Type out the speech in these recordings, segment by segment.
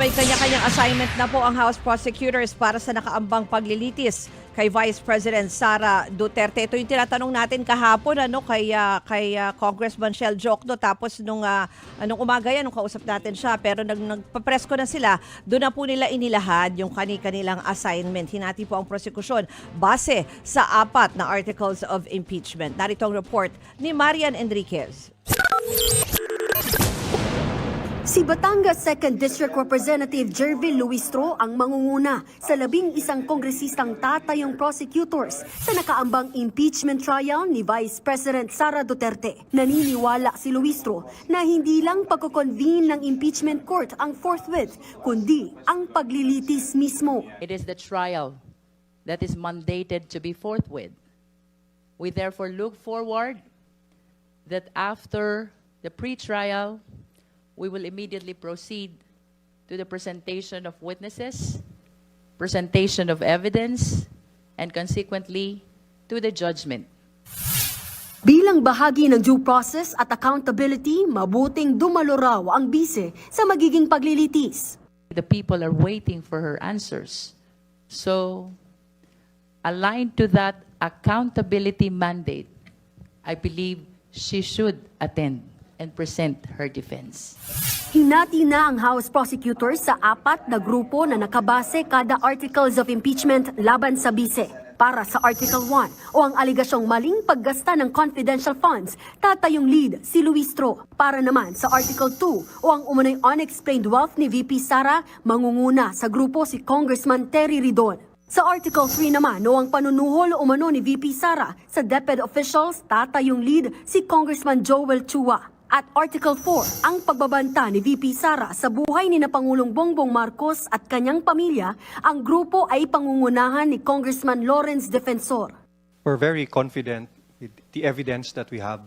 May kanya-kanyang assignment na po ang House prosecutors para sa nakaambang paglilitis kay Vice President Sara Duterte. Ito yung tinatanong natin kahapon kay Congressman Shell Jokno. Tapos nung umaga yan, nung kausap natin siya, pero nagpa-press ko na sila, doon na po nila inilahad yung kanilang assignment. Hinati po ang prosekusyon base sa 4 na articles of impeachment. Narito ang report ni Marian Enriquez. Si Batangas 2nd District Representative Jervil Luistro ang mangunguna sa 11 kongresistang tatayong prosecutors sa nakaambang impeachment trial ni Vice President Sara Duterte. Naniniwala si Luistro na hindi lang pagko-convene ng impeachment court ang forthwith, kundi ang paglilitis mismo. It is the trial that is mandated to be forthwith. We therefore look forward that after the pre-trial, we will immediately proceed to the presentation of witnesses, presentation of evidence, and consequently, to the judgment. Bilang bahagi ng due process at accountability, mabuting dumalo raw ang bise sa magiging paglilitis. The people are waiting for her answers. So, aligned to that accountability mandate, I believe she should attend and present her defense. Hinati na ang House prosecutors sa 4 na grupo na nakabase kada articles of impeachment laban sa bise. Para sa Article 1 o ang aligasyong maling paggasta ng confidential funds, tatayong lead si Luistro. Para naman sa Article 2 o ang umano'y unexplained wealth ni VP Sara, mangunguna sa grupo si Congressman Terry Ridon. Sa Article 3 naman o ang panunuhol umano ni VP Sara sa DepEd officials, tatayong lead si Congressman Joel Chua. At Article 4, ang pagbabanta ni VP Sara sa buhay ni na Pangulong Bongbong Marcos at kanyang pamilya, ang grupo ay pangungunahan ni Congressman Lawrence Defensor. We're very confident with the evidence that we have.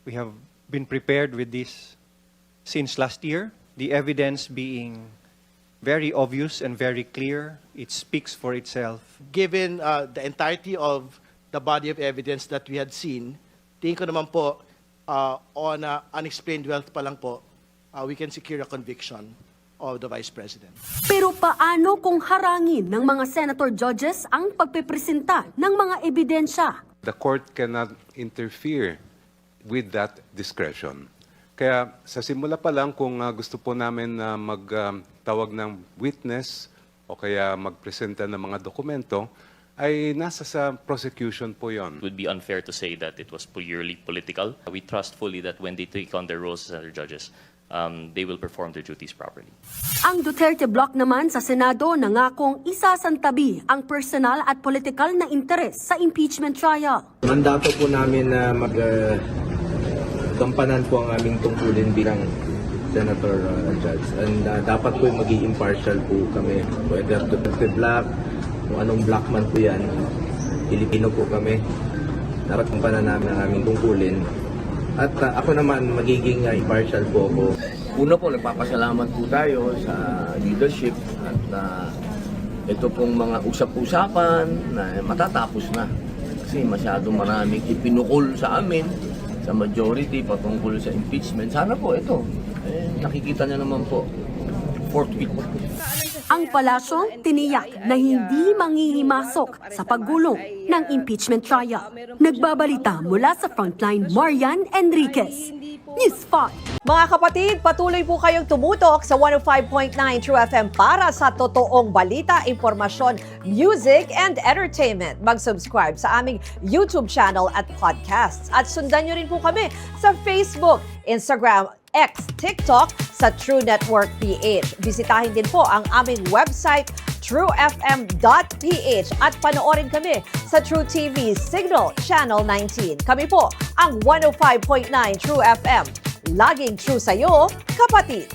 We have been prepared with this since last year. The evidence being very obvious and very clear. It speaks for itself. Given the entirety of the body of evidence that we had seen, tingin ko naman po, on unexplained wealth pa lang po, we can secure a conviction of the Vice President. Pero paano kung harangin ng mga senator judges ang pagpipresenta ng mga ebidensya? The court cannot interfere with that discretion. Kaya sa simula pa lang kung gusto po namin na magtawag ng witness o kaya magpresenta ng mga dokumento, ay nasa sa prosecution po yon. It would be unfair to say that it was purely political. We trust fully that when they take on their roles as judges, they will perform their duties properly. Ang Duterte Bloc naman sa Senado nangakong isasantabi ang personal at political na interes sa impeachment trial. Mandato po namin na gampanan po ang aming tungkulin bilang Senator Judge. And dapat po maging impartial po kami. Whether Duterte Bloc, kung anong black man po yan, Pilipino po kami. Dapat gampanan namin ang aming tungkulin. At ako naman, magiging impartial po ako. Una po, nagpapasalamat po tayo sa leadership at ito pong mga usap-usapan na matatapos na. Kasi masyado maraming ipinukol sa amin, sa majority patungkol sa impeachment. Sana po ito, nakikita niyo naman po, forthwith. Ang palasyo tiniyak na hindi manghihimasok sa paggulong ng impeachment trial. Nagbabalita mula sa Frontline, Marian Enriquez, News 5. Mga kapatid, patuloy po kayong tumutok sa 105.9 True FM para sa totoong balita, impormasyon, music, and entertainment. Mag-subscribe sa aming YouTube channel at podcasts. At sundan nyo rin po kami sa Facebook, Instagram, X, TikTok sa True Network PH. Bisitahin din po ang aming website truefm.ph at panoorin kami sa True TV Signal Channel 19. Kami po ang 105.9 True FM. Laging true sa'yo, kapatid.